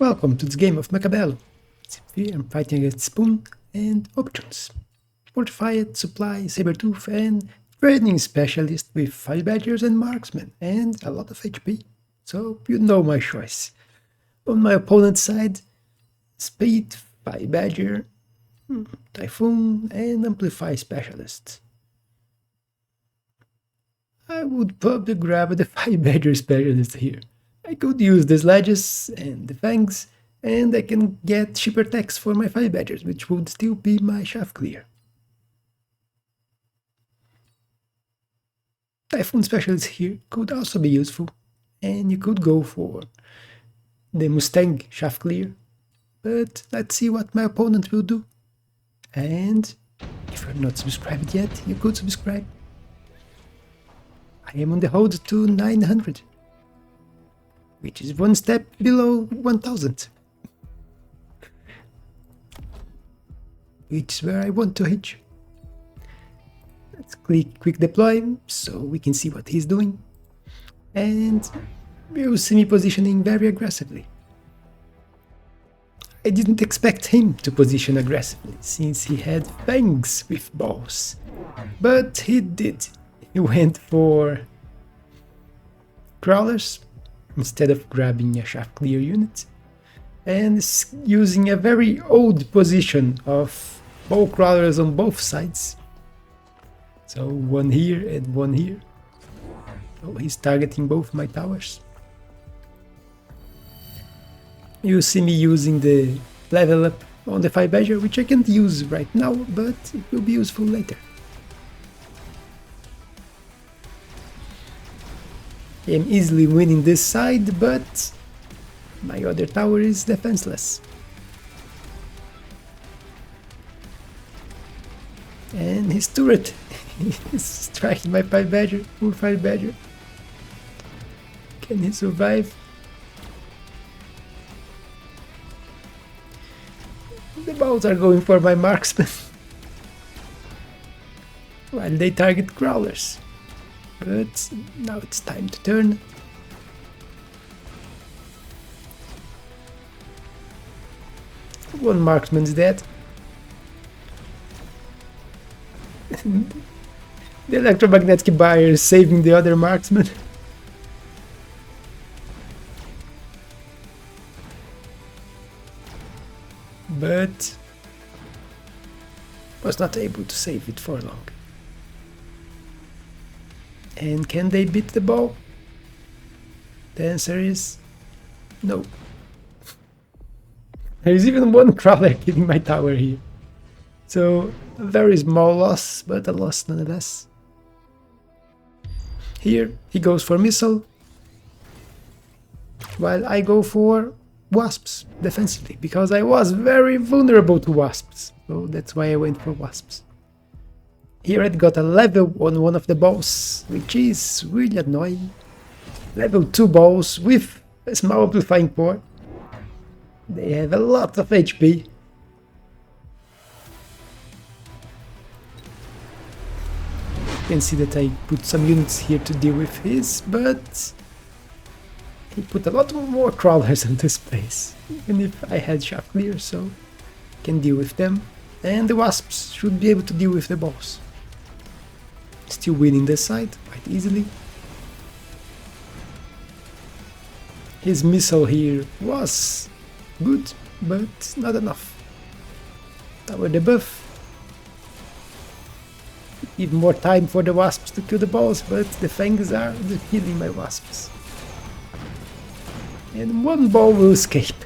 Welcome to this game of Mechabellum. Here I'm fighting against Spoon and options. Fortified, Supply, Sabertooth and Training Specialist with Fire Badgers and Marksman and a lot of HP. So you know my choice. On my opponent's side, Speed, Fire Badger, Typhoon and Amplify Specialist. I would probably grab the Fire Badger Specialist here. I could use the sledges and the fangs, and I can get cheaper attacks for my Fire Badgers, which would still be my shaft clear. Typhoon Specialist here could also be useful, and you could go for the Mustang shaft clear, but let's see what my opponent will do. And if you're not subscribed yet, you could subscribe. I am on the road to 900. Which is one step below 1000. Which is where I want to reach. Let's click quick deploy so we can see what he's doing. And you'll see me positioning very aggressively. I didn't expect him to position aggressively since he had fangs with balls. But he did. He went for crawlers instead of grabbing a shaft clear unit, and using a very old position of bow crawlers on both sides. So one here and one here. So he's targeting both my towers. You see me using the level up on the Fire Badger, which I can't use right now, but it will be useful later. I am easily winning this side, but my other tower is defenseless. And his turret is striking my Fire Badger, poor Fire Badger. Can he survive? The balls are going for my marksman, while they target crawlers. But now it's time to turn. One marksman's dead. The electromagnetic barrier is saving the other marksman. But was not able to save it for long. And can they beat the ball? The answer is no. There is even one crawler hitting my tower here. So a very small loss, but a loss nonetheless. Here he goes for missile, while I go for wasps defensively, because I was very vulnerable to wasps. So that's why I went for wasps. Here I got a level on one of the balls, which is really annoying. Level 2 balls with a small amplifying core. They have a lot of HP. You can see that I put some units here to deal with his, but he put a lot more crawlers in this place. Even if I had shaft clear, so I can deal with them. And the wasps should be able to deal with the balls. Still winning this side quite easily. His missile here was good, but not enough. Tower debuff. Even more time for the wasps to kill the balls, but the fangs are killing my wasps. And one ball will escape.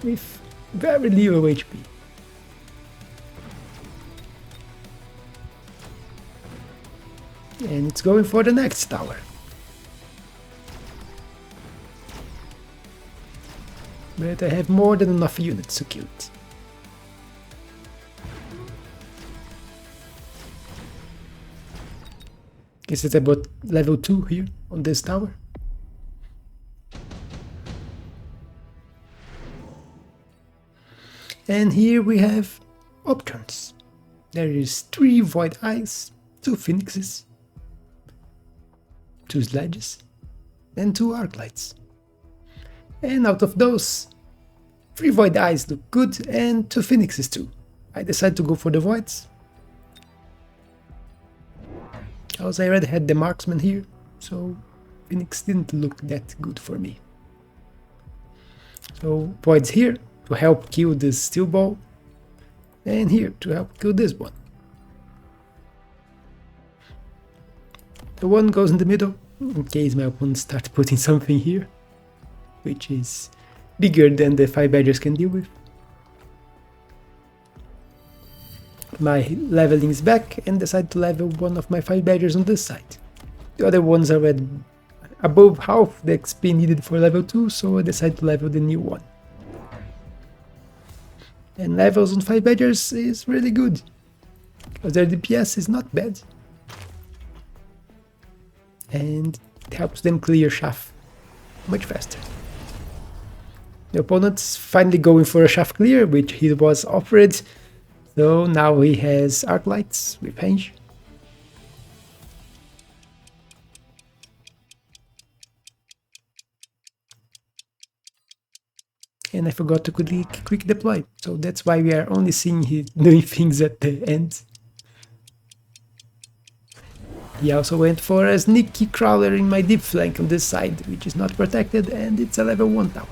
With very little HP. And it's going for the next tower. But I have more than enough units to kill it. Guess it's about level 2 here on this tower. And here we have options. There is 3 Void Eyes, 2 Phoenixes, 2 sledges, and 2 arc lights. And out of those, 3 Void Eyes look good and 2 Phoenixes too. I decided to go for the Voids, because I already had the Marksman here, so Phoenix didn't look that good for me. So Voids here to help kill this Steel Ball, and here to help kill this one. The one goes in the middle, in case my opponent starts putting something here, which is bigger than the 5 badgers can deal with. My leveling is back and decide to level one of my 5 badgers on this side. The other ones are at above half the XP needed for level 2, so I decide to level the new one. And levels on 5 badgers is really good, because their DPS is not bad. And it helps them clear shaft much faster. The opponent's finally going for a shaft clear, which he was offered, so now he has arc lights with range. And I forgot to quick deploy, so that's why we are only seeing him doing things at the end. He also went for a sneaky crawler in my deep flank on this side, which is not protected, and it's a level 1 tower.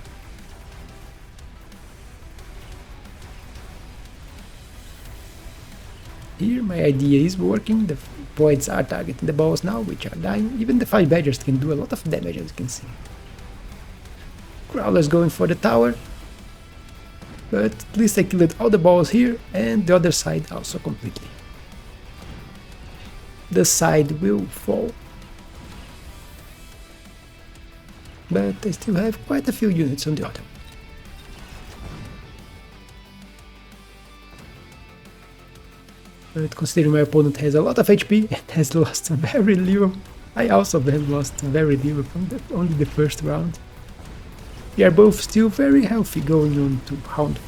Here my idea is working, the Voids are targeting the balls now, which are dying. Even the 5 badgers can do a lot of damage, as you can see. Crawler's going for the tower, but at least I killed all the balls here, and the other side also completely. The side will fall, but I still have quite a few units on the other. But considering my opponent has a lot of HP and has lost very little, I also have lost very little from only the first round. We are both still very healthy going on to round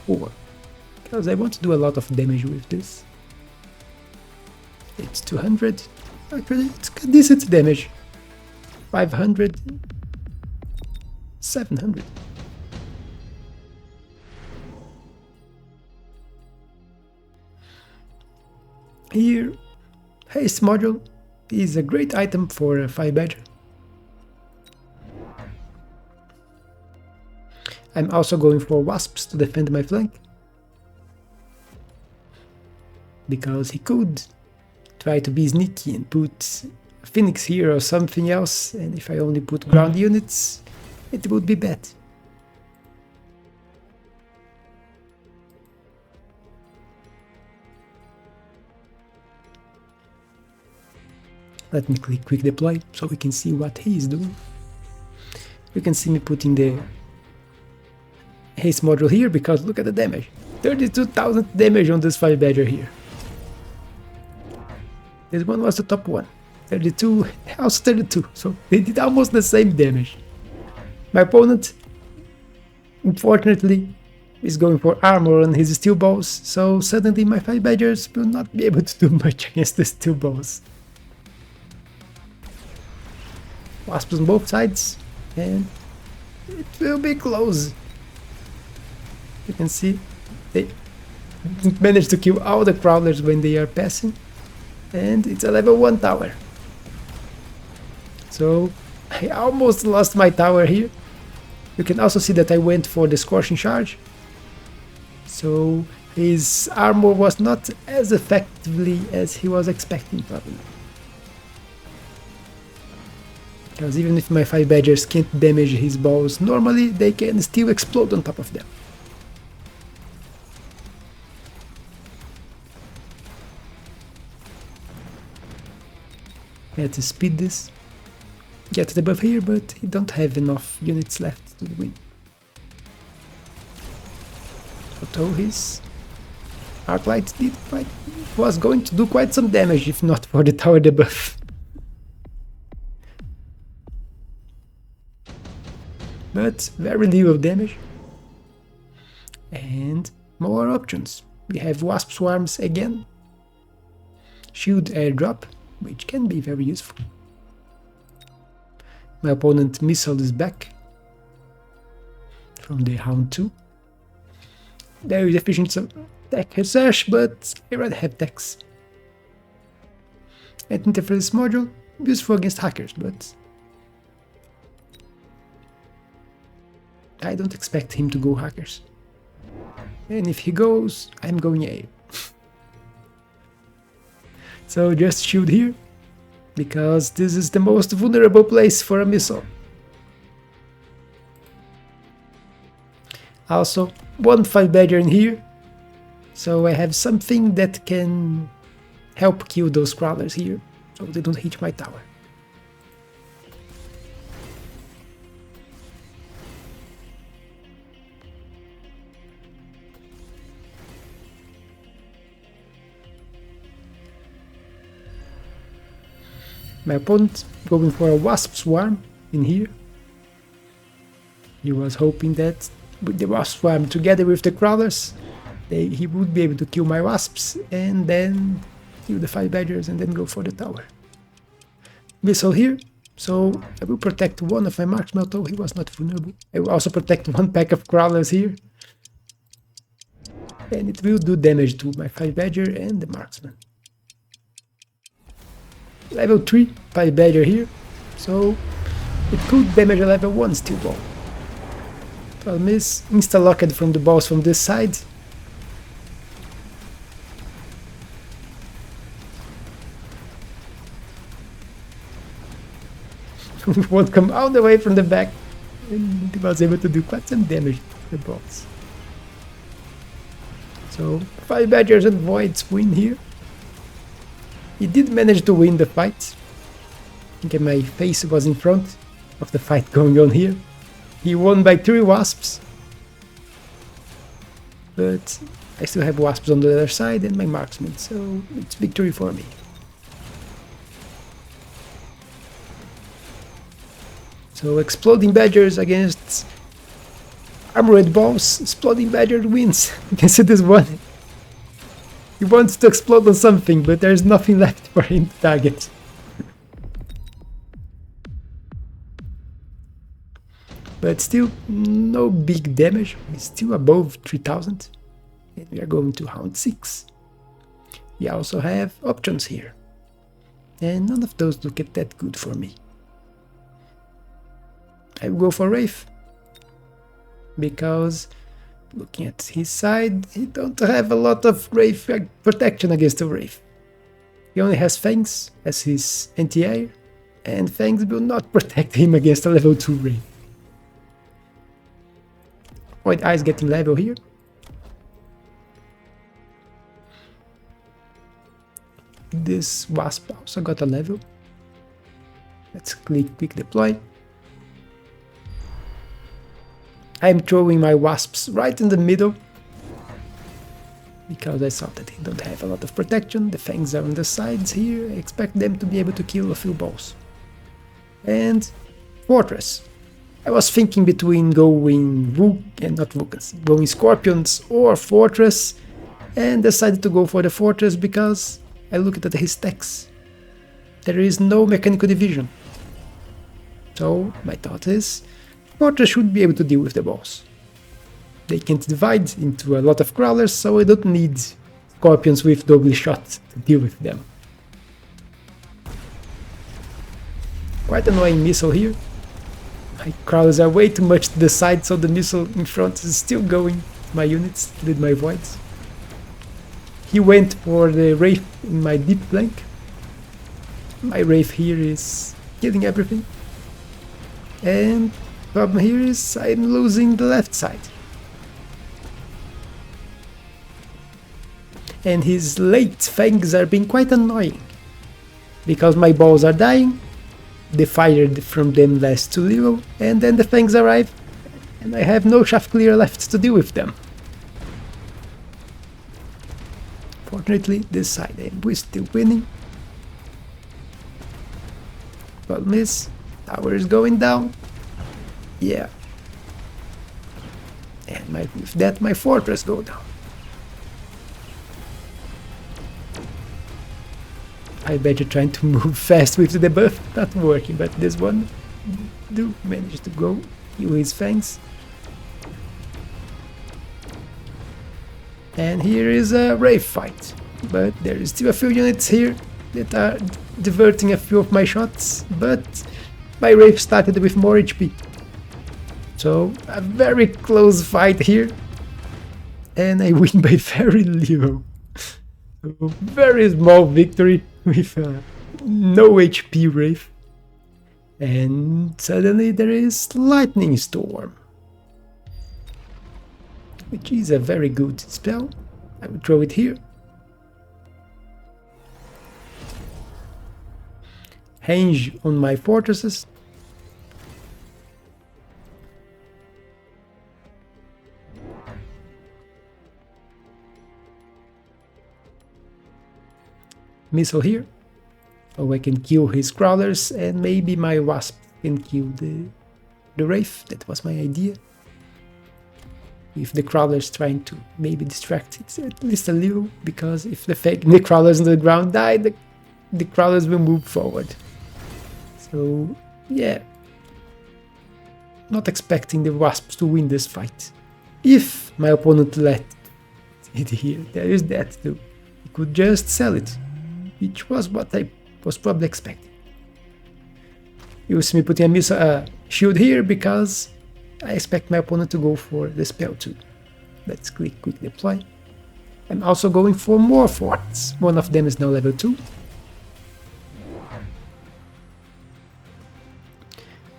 4, because I want to do a lot of damage with this. It's 200, actually it's decent damage. 500, 700. Here, Haste Module is a great item for a 5 badger. I'm also going for Wasps to defend my flank, because he could try to be sneaky and put Phoenix here or something else, and if I only put ground units, it would be bad. Let me click quick deploy so we can see what he is doing. You can see me putting the haste module here, because look at the damage. 32,000 damage on this 5 badger here. This one was the top one. 32, also 32, so they did almost the same damage. My opponent, unfortunately, is going for armor on his steel balls, so suddenly my 5 badgers will not be able to do much against the steel balls. Wasps on both sides, and it will be close. You can see they managed to kill all the crawlers when they are passing, and it's a level 1 tower. So I almost lost my tower here. You can also see that I went for the Scorching Charge, so his armor was not as effectively as he was expecting probably. Because even if my 5 badgers can't damage his balls normally, they can still explode on top of them. I had to speed this, get the buff here, but he don't have enough units left to win. Although his Arclight was going to do quite some damage if not for the tower debuff. But very little damage. And more options. We have Wasp Swarms again. Shield airdrop, which can be very useful. My opponent missile is back. from the Hound 2. There is efficient attack research, but I rather have Dex. And interference module, useful against hackers, but I don't expect him to go hackers. And if he goes, I'm going A. So just shoot here, because this is the most vulnerable place for a missile. Also, one 5 badger in here, so I have something that can help kill those crawlers here, so they don't hit my tower. My opponent going for a wasp swarm in here. He was hoping that with the wasp swarm together with the crawlers, he would be able to kill my wasps and then kill the 5 badgers and then go for the tower. Missile here, so I will protect one of my marksmen, although he was not vulnerable. I will also protect one pack of crawlers here. And it will do damage to my 5 badger and the marksman. Level 3, 5 badger here, so it could damage a level 1 steel ball. Problem is, insta-locked from the balls from this side. Won't come all the way from the back, and he was able to do quite some damage to the balls. So 5 badgers and voids win here. He did manage to win the fight. I think my face was in front of the fight going on here. He won by 3 wasps. But I still have wasps on the other side and my marksman, so it's victory for me. So exploding badgers against armored balls. Exploding badger wins against this one. He wants to explode on something, but there's nothing left for him to target. But still, no big damage. He's still above 3000. And we are going to Hound 6. We also have options here. And none of those look that good for me. I will go for Wraith. Because looking at his side, he don't have a lot of Wraith protection against the Wraith. He only has Fangs as his anti-air, and Fangs will not protect him against a level 2 Wraith. Void Eyes getting level here. This Wasp also got a level. Let's click Quick Deploy. I'm throwing my wasps right in the middle because I saw that they don't have a lot of protection. The fangs are on the sides here. I expect them to be able to kill a few balls. And Fortress. I was thinking between going going Scorpions or Fortress, and decided to go for the Fortress because I looked at his stacks. There is no mechanical division. So my thought is, Fortress should be able to deal with the boss. They can't divide into a lot of crawlers, so I don't need Scorpions with double shot to deal with them. Quite annoying missile here. My crawlers are way too much to the side, so the missile in front is still going my units with my voids. He went for the Wraith in my deep flank. My Wraith here is killing everything. And problem here is I'm losing the left side. And his late fangs are being quite annoying. Because my balls are dying, the fire from them lasts too little, and then the fangs arrive, and I have no shaft clear left to deal with them. Fortunately, this side we're still winning. Problem is, tower is going down. Yeah. And with that my fortress go down. I bet you're trying to move fast with the buff, not working, but this one do manage to go, heal his fangs. And here is a Wraith fight, but there is still a few units here that are diverting a few of my shots, but my Wraith started with more HP. So a very close fight here, and I win by very little. So, very small victory with no HP Wraith. And suddenly there is Lightning Storm, which is a very good spell. I will throw it here. Henge on my fortresses. Missile here. Oh, I can kill his crawlers, and maybe my wasp can kill the Wraith. That was my idea. If the crawlers trying to maybe distract it at least a little, because if the crawlers on the ground die, the crawlers will move forward. So yeah, not expecting the wasps to win this fight. If my opponent let it here, there is that too. He could just sell it, which was what I was probably expecting. You see me putting a shield here because I expect my opponent to go for the spell too. Let's click quick deploy. I'm also going for more forts. One of them is now level 2.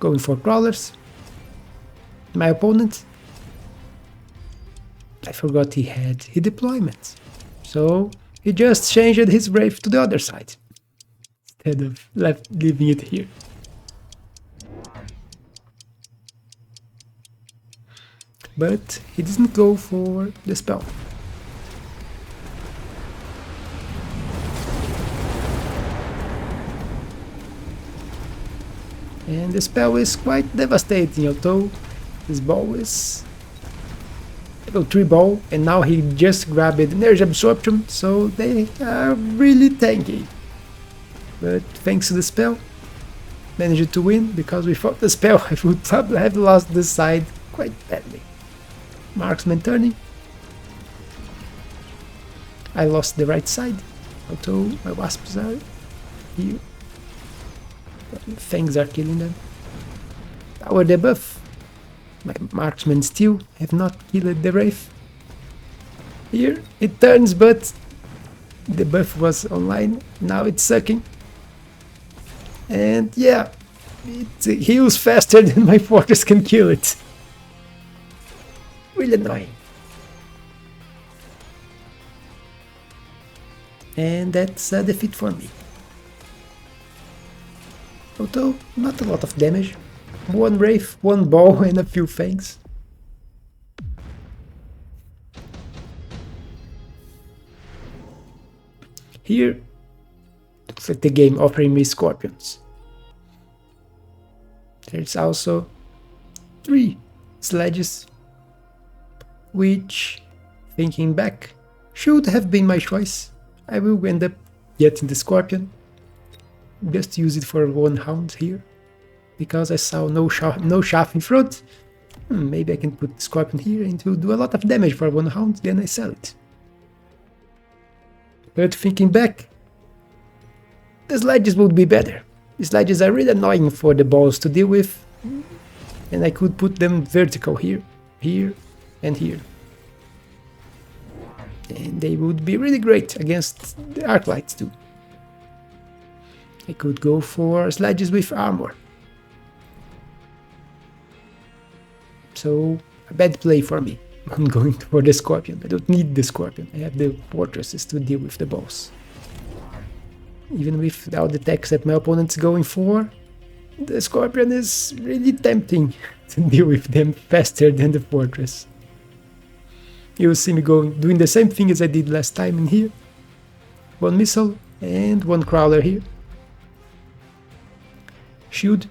Going for crawlers. My opponent, I forgot he had his deployment. So he just changed his Wraith to the other side, instead of leaving it here. But he didn't go for the spell. And the spell is quite devastating, although this ball is level 3 ball, and now he just grabbed energy absorption, so they are really tanky. But thanks to the spell, managed to win, because without the spell I would probably have lost this side quite badly. Marksman turning. I lost the right side, although my wasps are here. Fangs are killing them. Power debuff. My marksmen still have not killed the Wraith. Here it turns, but the buff was online. Now it's sucking. And yeah, it heals faster than my fortress can kill it. Really annoying. And that's a defeat for me. Although not a lot of damage. One Wraith, one ball and a few fangs. Here, looks like the game offering me scorpions. There's also 3 sledges, which, thinking back, should have been my choice. I will end up getting the scorpion. Just use it for 1 hound here, because I saw no shaft in front. Maybe I can put the scorpion here and it will do a lot of damage for 1 hound, then I sell it. But thinking back, the sledges would be better. The sledges are really annoying for the balls to deal with, and I could put them vertical here, here, and here. And they would be really great against the Arclights too. I could go for sledges with armor. So, a bad play for me. I'm going for the scorpion. I don't need the scorpion. I have the fortresses to deal with the boss. Even without the attacks that my opponent's going for, the scorpion is really tempting to deal with them faster than the fortress. You'll see me doing the same thing as I did last time in here. 1 missile and 1 crawler here. Shield.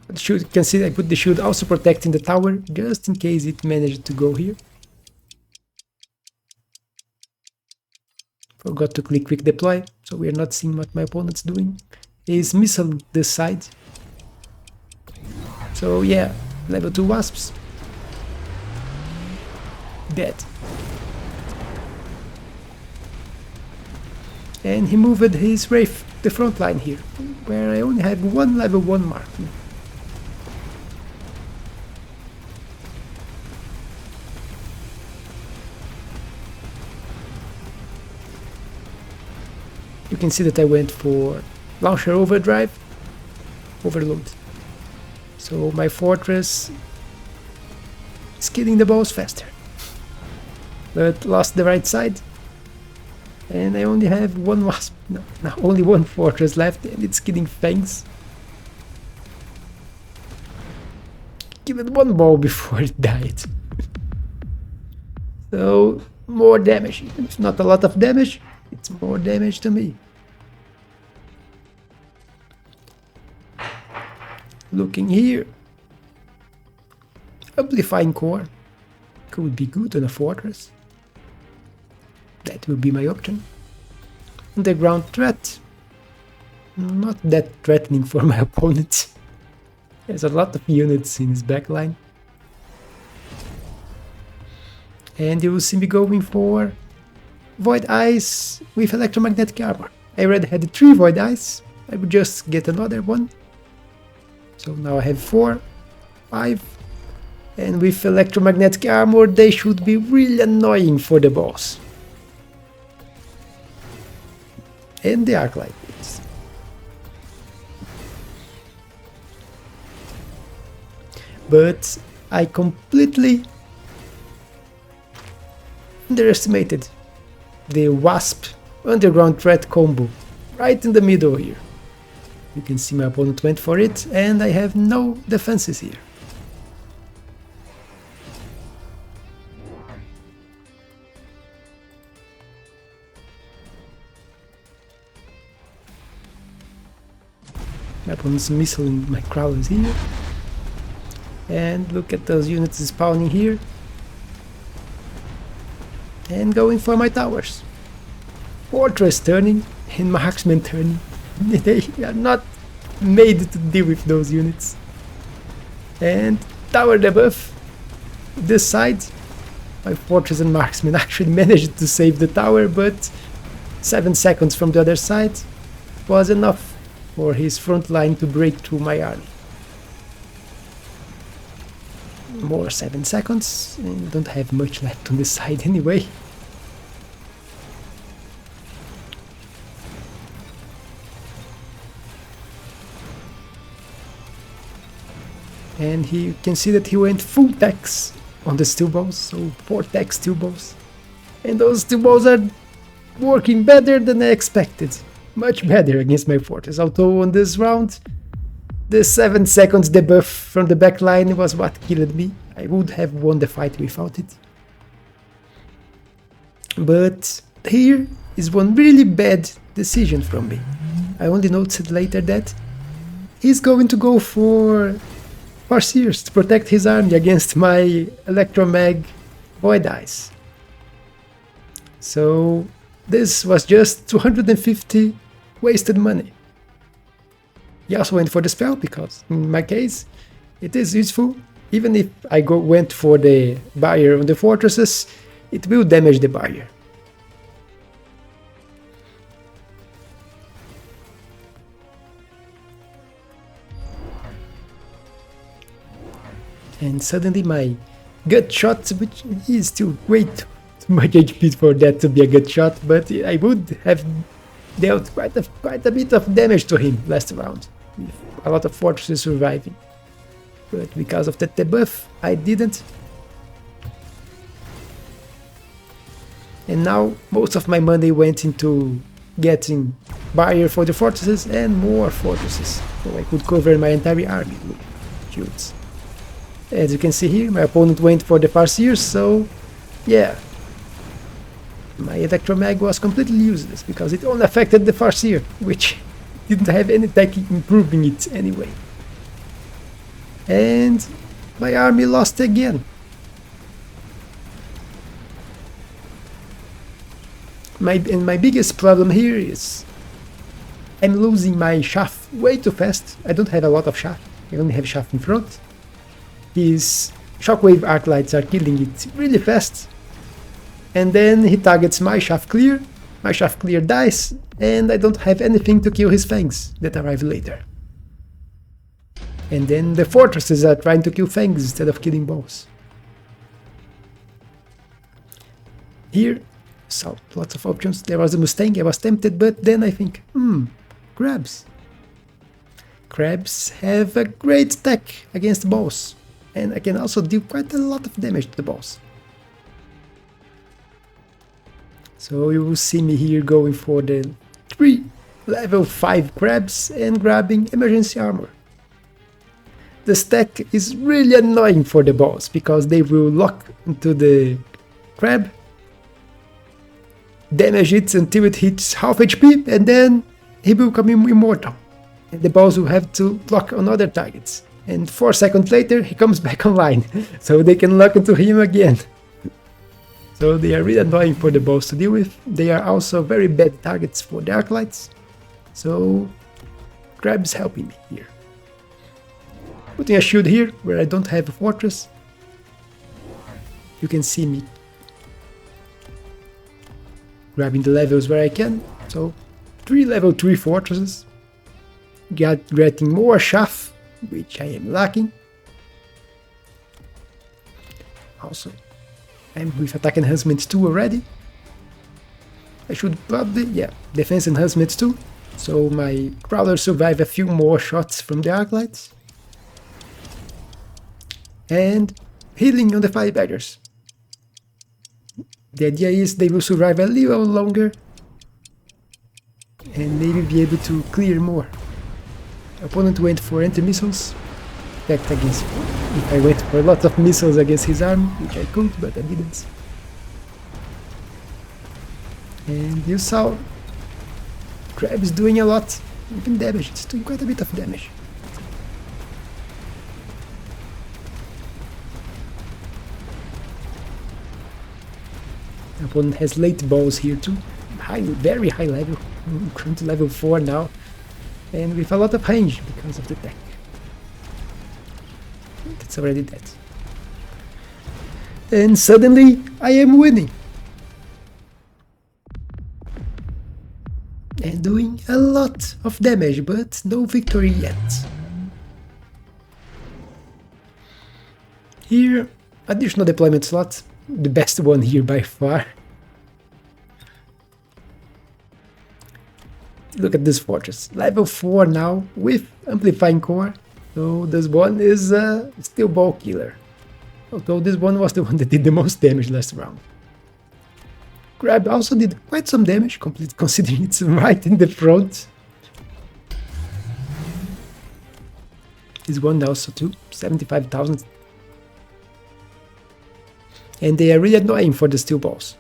You can see I put the shield also protecting the tower, just in case it managed to go here. Forgot to click quick deploy, so we are not seeing what my opponent's doing. He's missile this side. So yeah, level 2 wasps. Dead. and he moved his Wraith the front line here, where I only have one level 1 marksman. You can see that I went for launcher overload, so my fortress is killing the balls faster, but lost the right side, and I only have one wasp, no, only one fortress left, and it's killing fangs. Give it one ball before it died. So more damage, even if not a lot of damage, it's more damage to me. Looking here, amplifying core could be good on a fortress. That will be my option. Underground threat, not that threatening for my opponent. There's a lot of units in his backline. And you will see me going for Void Eyes with electromagnetic armor. I already had 3 Void Eyes, I would just get another one. So now I have 4, 5, and with electromagnetic armor they should be really annoying for the boss. And they are like this. But I completely underestimated the Wasp underground threat combo right in the middle here. You can see my opponent went for it, and I have no defenses here. My opponent's missiling my crawlers here. And look at those units spawning here. And going for my towers. Fortress turning and marksman turning. They are not made to deal with those units. And tower debuff. This side, my fortress and marksman actually managed to save the tower, but 7 seconds from the other side was enough for his front line to break through my army. More 7 seconds, and don't have much left on this side anyway. And you can see that he went full tax on the steel balls, so 4 tax steel balls. And those steel balls are working better than I expected. Much better against my fortress, although on this round the 7 seconds debuff from the back line was what killed me. I would have won the fight without it. But here is one really bad decision from me. I only noticed later that he's going to go for Farseers to protect his army against my Electromag Void Eyes. So this was just 250 wasted money. He also went for the spell because, in my case, it is useful. Even if I went for the barrier on the fortresses, it will damage the barrier. And suddenly my gut shot, which is still way too much HP for that to be a gut shot, but I would have dealt quite a bit of damage to him last round, with a lot of fortresses surviving. But because of that debuff, I didn't. And now most of my money went into getting barrier for the fortresses and more fortresses, so I could cover my entire army with shields. As you can see here, my opponent went for the Farseers, so yeah. My Electromag was completely useless because it only affected the Farseer, which didn't have any tech improving it anyway. And my army lost again. My biggest problem here is I'm losing my chaff way too fast. I don't have a lot of chaff, I only have chaff in front. His shockwave arc lights are killing it really fast, and then he targets my chaff clear, My shaft clear dies, and I don't have anything to kill his fangs that arrive later. And then the fortresses are trying to kill fangs instead of killing balls. Here, so lots of options. There was a Mustang, I was tempted, but then I think, crabs. Crabs have a great attack against balls, and I can also deal quite a lot of damage to the balls. So you will see me here going for the 3 level 5 crabs and grabbing emergency armor. The stack is really annoying for the balls because they will lock into the crab, damage it until it hits half HP, and then he will become immortal. And the balls will have to lock on other targets. And 4 seconds later he comes back online, so they can lock into him again. So they are really annoying for the balls to deal with. They are also very bad targets for the Arclights. So crab's helping me here. Putting a shield here where I don't have a fortress. You can see me grabbing the levels where I can. So 3 level 3 fortresses. Getting more chaff, which I am lacking. Also, I'm with attack enhancement 2 already. I should probably, defense enhancement 2. So my crawlers survive a few more shots from the Arclights. And healing on the Fire Badgers. The idea is they will survive a little longer and maybe be able to clear more. Opponent went for anti-missiles. Fact against, if I went for lots of missiles against his army, which I could, but I didn't. And you saw Crab is doing a lot, even damage. It's doing quite a bit of damage. Opponent has late balls here too. Very high level. Going to level 4 now. And with a lot of range because of the tech. It's already dead. And suddenly I am winning. And doing a lot of damage, but no victory yet. Here, additional deployment slot. The best one here by far. Look at this fortress, level 4 now with amplifying core. So this one is a steel ball killer. Although this one was the one that did the most damage last round. Crab also did quite some damage, considering it's right in the front. This one also too, 75,000. And they are really annoying for the steel balls.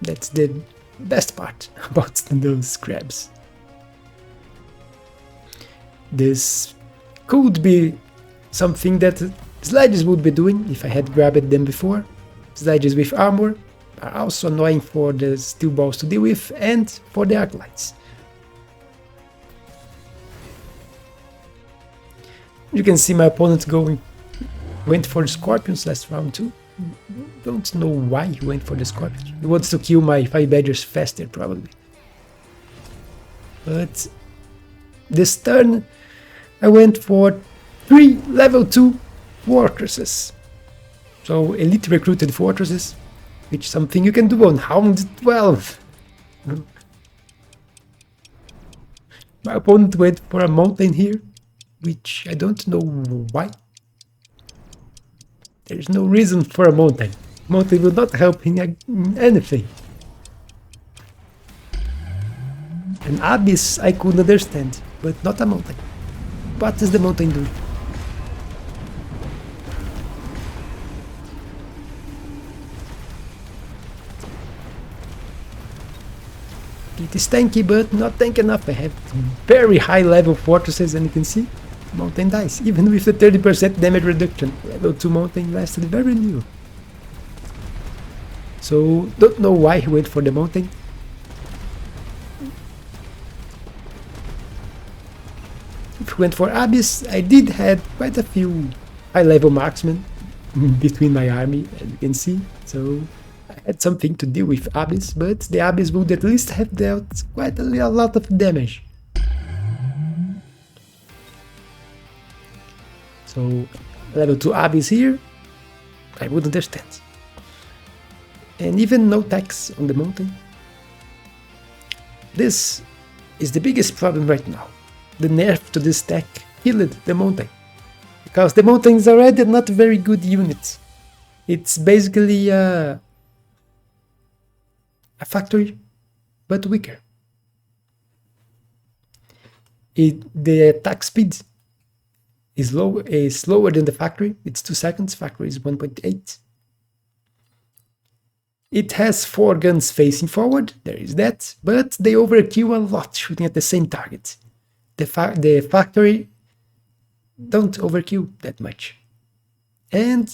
That's the best part about those crabs. This could be something that sledges would be doing if I had grabbed them before. Sledges with armor are also annoying for the steel balls to deal with and for the Arclights. You can see my opponent went for the Scorpions last round too. Don't know why he went for the Scorpions. He wants to kill my 5 Badgers faster probably. But this turn I went for 3 level 2 fortresses. So elite recruited fortresses, which is something you can do on Hound 12. My opponent went for a mountain here, which I don't know why. There's no reason for a mountain. Mountain will not help in anything. An abyss I could understand, but not a mountain. What is the mountain doing? It is tanky, but not tanky enough. I have very high level fortresses, and you can see mountain dies, even with the 30% damage reduction. Level 2 mountain lasted very little. So don't know why he went for the mountain. If he went for Abyss, I did have quite a few high level marksmen between my army, as you can see. So I had something to do with Abyss, but the Abyss would at least have dealt quite a lot of damage. So, level 2 Abyss here, I would understand. And even no tax on the mountain. This is the biggest problem right now. The nerf to this tech killed the mountain. Because the mountain is already not a very good unit. It's basically a factory, but weaker. The attack speed is slower than the factory. It's 2 seconds. Factory is 1.8. It has 4 guns facing forward. There is that, but they overkill a lot, shooting at the same target. The factory don't overkill that much, and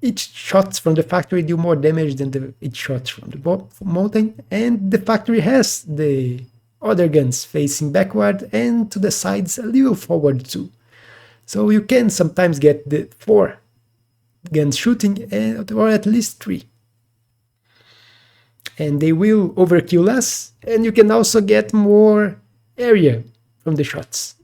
each shots from the factory do more damage than each shots from the mountain, and the factory has the other guns facing backward and to the sides a little forward too. So you can sometimes get the 4 guns shooting, or at least 3. And they will overkill less, and you can also get more area from the shots.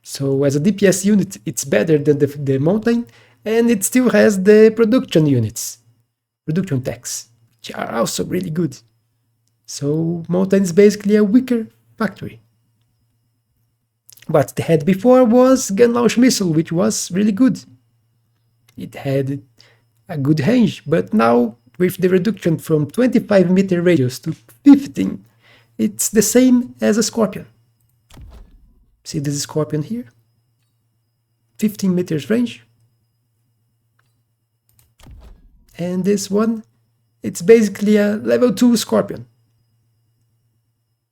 So as a DPS unit, it's better than the mountain, and it still has the production units, production techs, which are also really good. So mountain is basically a weaker factory. What they had before was gun launch missile, which was really good. It had a good range, but now with the reduction from 25 meter radius to 15, it's the same as a Scorpion. See this Scorpion here? 15 meters range. And this one, it's basically a level 2 Scorpion.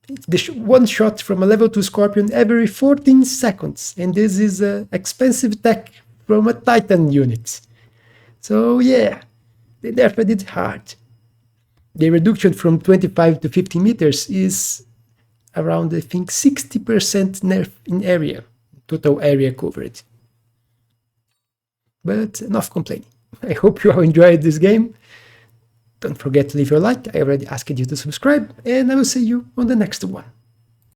It's one shot from a level 2 Scorpion every 14 seconds. And this is an expensive tech from a Titan unit. So yeah, they nerfed it hard. The reduction from 25 to 50 meters is around, I think, 60% nerf in area, total area covered. But enough complaining. I hope you all enjoyed this game. Don't forget to leave your like. I already asked you to subscribe, and I will see you on the next one.